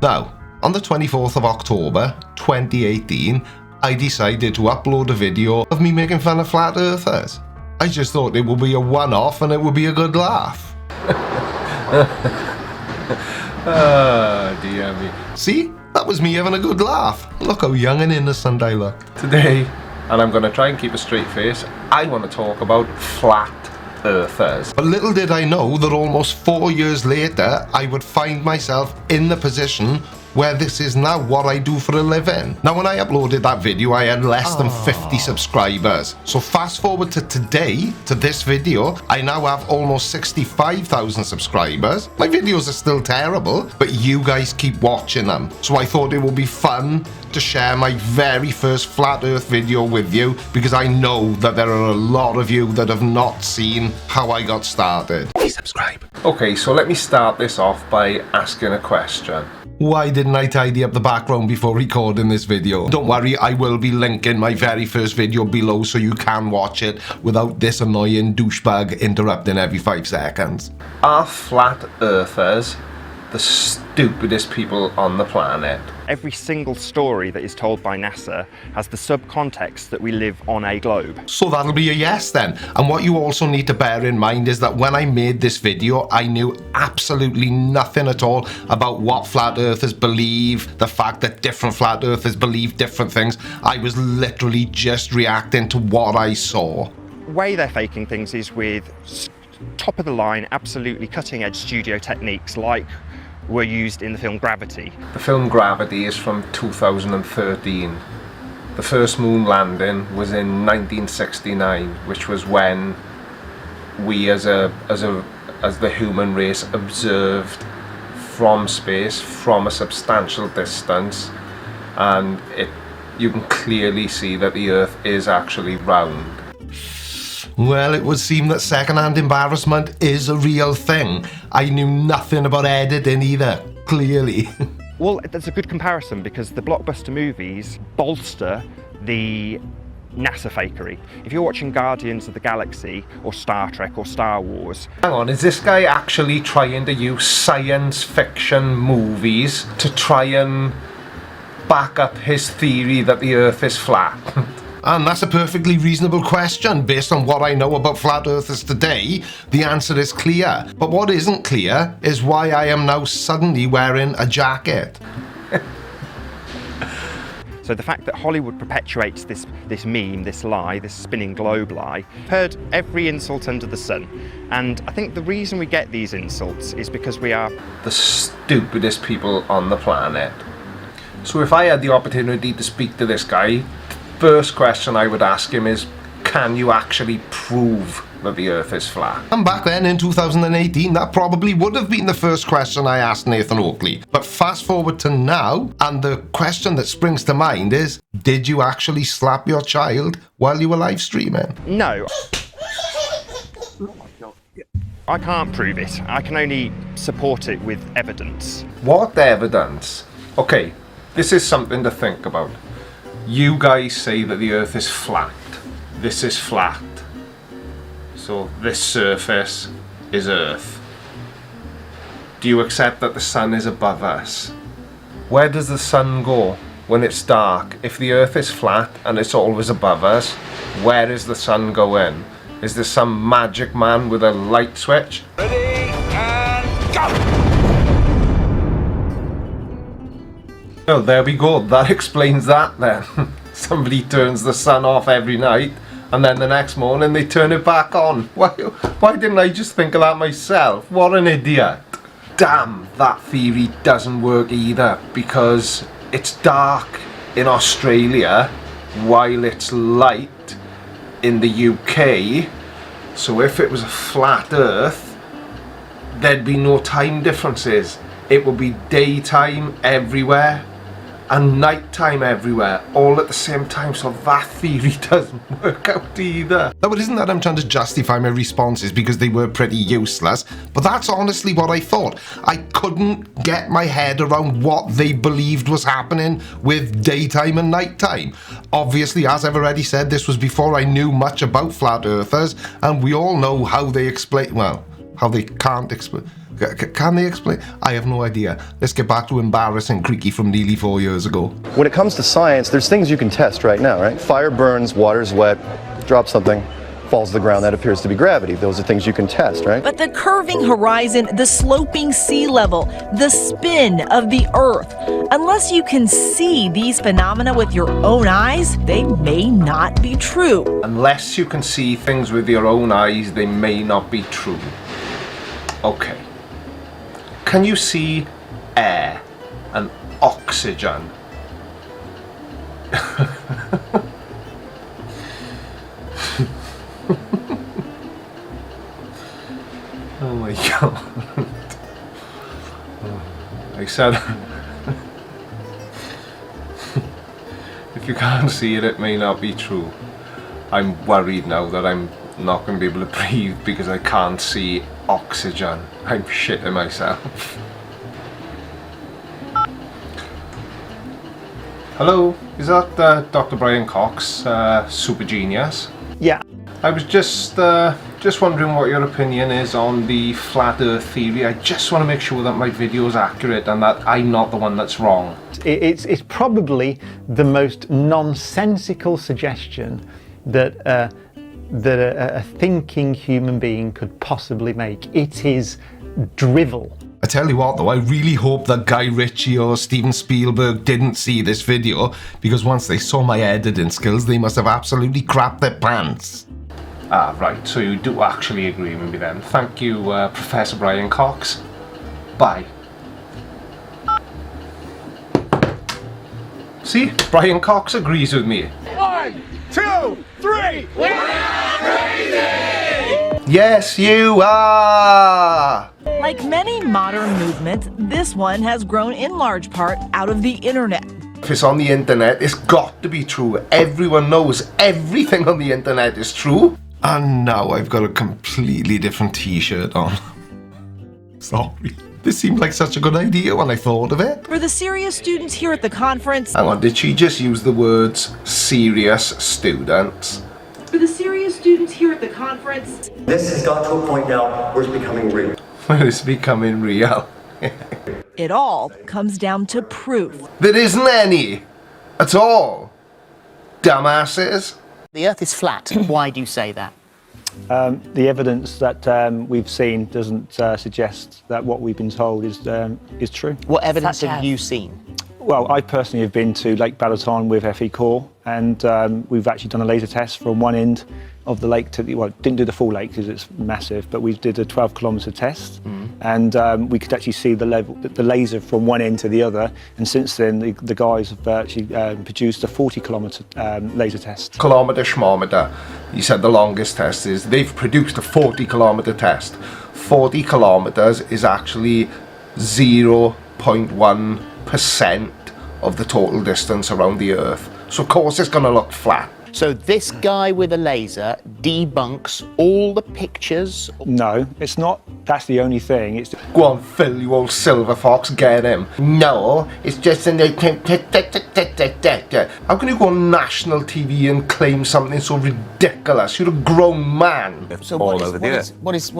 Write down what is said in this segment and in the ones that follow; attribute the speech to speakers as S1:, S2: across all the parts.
S1: Now, on the 24th of October 2018, I decided to upload a video of me making fun of flat earthers. I just thought it would be a one-off and it would be a good laugh.
S2: Oh, dear me.
S1: See? That was me having a good laugh. Look how young and innocent I look.
S2: Today, and I'm going to try and keep a straight face, I want to talk about flat earthers.
S1: But little did I know that almost 4 years later, I would find myself in the position where this is now what I do for a living. Now, when I uploaded that video, I had less than 50 subscribers. So fast forward to today, to this video, I now have almost 65,000 subscribers. My videos are still terrible, but you guys keep watching them. So I thought it would be fun to share my very first flat earth video with you, because I know that there are a lot of you that have not seen how I got started. Please subscribe.
S2: Okay, so let me start this off by asking a question.
S1: Why didn't I tidy up the background before recording this video? Don't worry, I will be linking my very first video below so you can watch it without this annoying douchebag interrupting every 5 seconds.
S2: Are flat earthers the stupidest people on the planet?
S3: Every single story that is told by NASA has the subcontext that we live on a globe.
S1: So that'll be a yes then. And what you also need to bear in mind is that when I made this video, I knew absolutely nothing at all about what flat earthers believe, the fact that different flat earthers believe different things. I was literally just reacting to what I saw.
S3: The way they're faking things is with top of the line, absolutely cutting edge studio techniques like were used in the film Gravity.
S2: The film Gravity is from 2013. The first moon landing was in 1969, which was when we as the human race observed from space, from a substantial distance, and you can clearly see that the Earth is actually round.
S1: Well, it would seem that second-hand embarrassment is a real thing. I knew nothing about editing either, clearly.
S3: Well, that's a good comparison because the blockbuster movies bolster the NASA fakery. If you're watching Guardians of the Galaxy or Star Trek or Star Wars...
S2: Hang on, is this guy actually trying to use science fiction movies to try and back up his theory that the Earth is flat?
S1: And that's a perfectly reasonable question. Based on what I know about flat earthers today, the answer is clear. But what isn't clear is why I am now suddenly wearing a jacket.
S3: So the fact that Hollywood perpetuates this meme, this lie, this spinning globe lie, heard every insult under the sun. And I think the reason we get these insults is because we are
S2: the stupidest people on the planet. So if I had the opportunity to speak to this guy, first question I would ask him is, can you actually prove that the Earth is flat?
S1: And back then in 2018, that probably would have been the first question I asked Nathan Oakley. But fast forward to now, and the question that springs to mind is, did you actually slap your child while you were live streaming?
S3: No. I can't prove it. I can only support it with evidence.
S2: What evidence? Okay, this is something to think about. You guys say that the Earth is flat. This is flat. So this surface is Earth. Do you accept that the sun is above us? Where does the sun go when it's dark? If the Earth is flat and it's always above us, where is the sun going? Is there some magic man with a light switch?
S4: Ready and go!
S2: Oh, there we go. That explains that then. Somebody turns the sun off every night and then the next morning they turn it back on. Why didn't I just think of that myself? What an idiot. Damn, that theory doesn't work either, because it's dark in Australia while it's light in the UK. So if it was a flat Earth, there'd be no time differences. It would be daytime everywhere and nighttime everywhere, all at the same time, so that theory doesn't work out either.
S1: No, it isn't that I'm trying to justify my responses because they were pretty useless, but that's honestly what I thought. I couldn't get my head around what they believed was happening with daytime and nighttime. Obviously, as I've already said, this was before I knew much about flat earthers, and we all know how they explain, well, how they can't explain. Can they explain? I have no idea. Let's get back to embarrassing Creaky from nearly 4 years ago.
S5: When it comes to science, there's things you can test right now, right? Fire burns, water's wet, drop something, falls to the ground, that appears to be gravity. Those are things you can test, right?
S6: But the curving horizon, the sloping sea level, the spin of the Earth, unless you can see these phenomena with your own eyes, they may not be true.
S2: Unless you can see things with your own eyes, they may not be true. Okay. Can you see air and oxygen? Oh my god. I said if you can't see it, it may not be true. I'm worried now that I'm not going to be able to breathe because I can't see oxygen. I'm shitting myself. Hello, is that Dr. Brian Cox, super genius?
S7: Yeah.
S2: I was just wondering what your opinion is on the flat earth theory. I just want to make sure that my video is accurate and that I'm not the one that's wrong.
S7: It's probably the most nonsensical suggestion that a thinking human being could possibly make. It is drivel.
S1: I tell you what though, I really hope that Guy Ritchie or Steven Spielberg didn't see this video, because once they saw my editing skills, they must have absolutely crapped their pants.
S2: Ah, right, so you do actually agree with me then. Thank you, Professor Brian Cox. Bye. See, Brian Cox agrees with me.
S4: 1, 2, 3. We're crazy!
S2: Yes, you are!
S6: Like many modern movements, this one has grown in large part out of the internet.
S2: If it's on the internet, it's got to be true. Everyone knows everything on the internet is true.
S1: And now I've got a completely different t-shirt on. Sorry. This seemed like such a good idea when I thought of it.
S6: For the serious students here at the conference,
S2: Hang on, did she just use the words serious students?
S6: For the serious students here at the conference,
S5: This has got to a point now where it's becoming real.
S2: Well, it's becoming real.
S6: it all comes down to proof.
S2: There isn't any at all. Dumbasses.
S8: The Earth is flat. Why do you say that?
S7: The evidence that we've seen doesn't suggest that what we've been told is true.
S8: What evidence
S9: Such
S8: have
S9: as?
S8: you seen?
S7: Well, I personally have been to Lake Balaton with FE Core, and we've actually done a laser test from one end of the lake to the, well, didn't do the full lake because it's massive, but we did a 12-kilometre test, and we could actually see the laser from one end to the other. And since then, the guys have actually produced a 40-kilometre laser test.
S2: Kilometre schmometer. You said the longest test is they've produced a 40-kilometre test. 40 kilometres is actually 0.1% of the total distance around the Earth. So of course it's going to look flat.
S8: So this guy with a laser debunks all the pictures.
S7: No, it's not. That's the only thing. It's
S2: Go on, Phil, you old silver fox, get him. No, it's just an... How can you go on national TV and claim something so ridiculous? You're a grown man.
S8: So
S10: all over the Earth.
S8: what is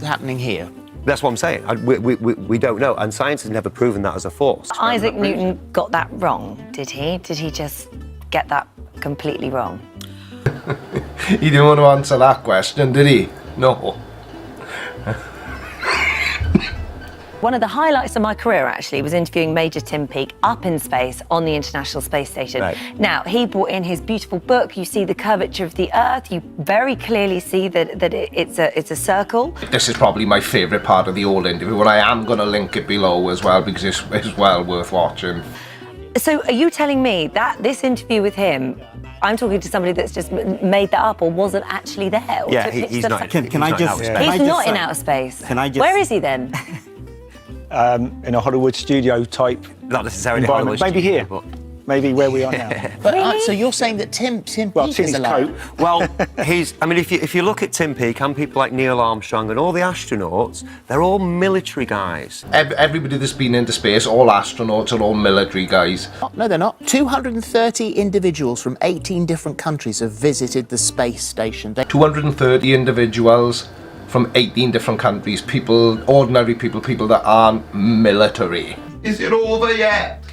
S8: happening here?
S10: That's what I'm saying. We don't know, and science has never proven that as a force.
S9: Isaac Newton got that wrong, did he? Did he just get that completely wrong?
S2: He didn't want to answer that question, did he? No.
S9: One of the highlights of my career, actually, was interviewing Major Tim Peake up in space on the International Space Station.
S10: Right.
S9: Now, he brought in his beautiful book. You see the curvature of the Earth. You very clearly see that it's a circle.
S2: This is probably my favourite part of the whole interview, and I am going to link it below as well because it's well worth watching.
S9: So are you telling me that this interview with him, I'm talking to somebody that's just made that up or wasn't actually there? Or
S10: Yeah,
S9: took pictures
S10: he's
S9: of
S10: not.
S9: that?
S10: Can I just?
S9: He's not in outer space.
S10: Can I just?
S9: Where is he then?
S7: in a Hollywood studio type
S10: Not necessarily
S7: environment.
S10: Hollywood
S7: Maybe
S10: studio,
S7: here.
S10: but-
S7: Maybe where we are now.
S8: But
S9: Really?
S8: so you're saying that Tim
S7: Well,
S8: Peake
S7: Tim's
S8: is alive?
S7: coat.
S10: Well, I mean, if you look at Tim Peake and people like Neil Armstrong and all the astronauts, they're all military guys.
S2: Everybody that's been into space, all astronauts are all military guys.
S8: No, they're not. 230 individuals from 18 different countries have visited the space station.
S2: 230 individuals from 18 different countries, people, ordinary people, people that aren't military. Is it over yet?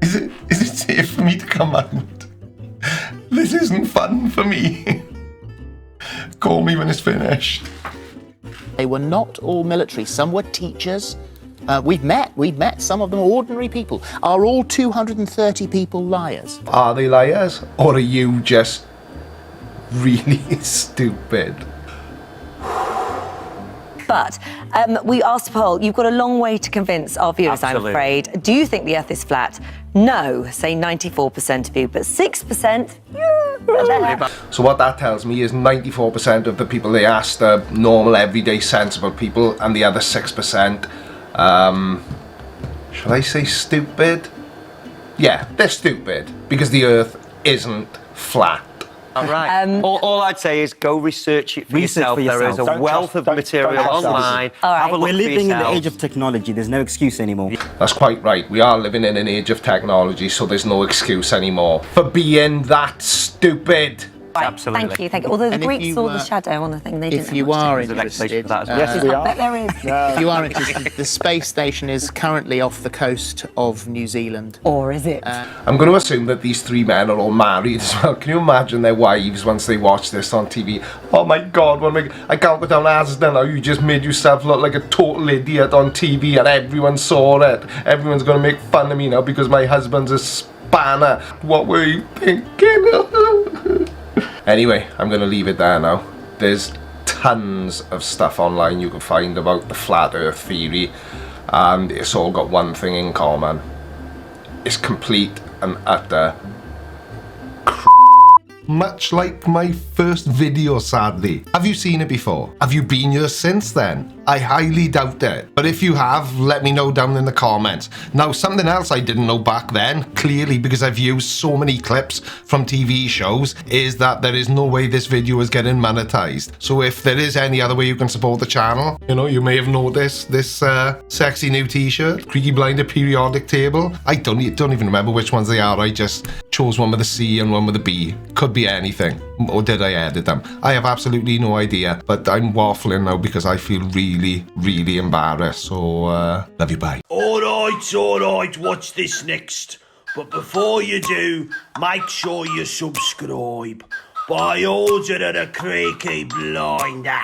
S2: Is it safe for me to come out? This isn't fun for me. Call me when it's finished.
S8: They were not all military. Some were teachers. We've met some of them, ordinary people. Are all 230 people liars?
S2: Are they liars? Or are you just really stupid?
S9: But we asked a poll. You've got a long way to convince our viewers,
S10: Absolutely.
S9: I'm afraid. Do you think the Earth is flat? No, say 94% of you, but 6%, yeah.
S2: So what that tells me is 94% of the people they asked are normal, everyday, sensible people, and the other 6%, should I say stupid? Yeah, they're stupid, because the Earth isn't flat.
S10: All right. All I'd say is go research it for yourself. There is a wealth of material online. Have a look
S11: We're living in the
S10: yourselves.
S11: age of technology. There's no excuse anymore.
S2: That's quite right. We are living in an age of technology, so there's no excuse anymore for being that stupid.
S10: Absolutely.
S9: Thank you. Although the
S8: And if
S9: Greeks
S8: you,
S9: saw the shadow on the thing, they didn't.
S8: If you are interested,
S7: Yes, we
S9: I
S7: are.
S9: bet there is.
S8: if you are interested, the space station is currently off the coast of New Zealand.
S9: Or is it?
S2: I'm going to assume that these three men are all married as well. Can you imagine their wives once they watch this on TV? Oh my God, I can't go down as now. You just made yourself look like a total idiot on TV and everyone saw it. Everyone's going to make fun of me now because my husband's a spanner. What were you thinking? Anyway, I'm going to leave it there now. There's tons of stuff online you can find about the flat earth theory, and it's all got one thing in common. It's complete and utter
S1: Much like my first video, sadly. Have you seen it before? Have you been here since then? I highly doubt it. But if you have, let me know down in the comments. Now, something else I didn't know back then, clearly because I've used so many clips from TV shows, is that there is no way this video is getting monetized. So if there is any other way you can support the channel, you know, you may have noticed this sexy new t-shirt, Creaky Blinder periodic table. I don't even remember which ones they are. I just chose one with a C and one with a B. Could be anything. Or did I edit them? I have absolutely no idea. But I'm waffling now because I feel really, really embarrassed. So, love you, bye.
S4: Alright, watch this next. But before you do, make sure you subscribe. By order of the Creaky Blinder.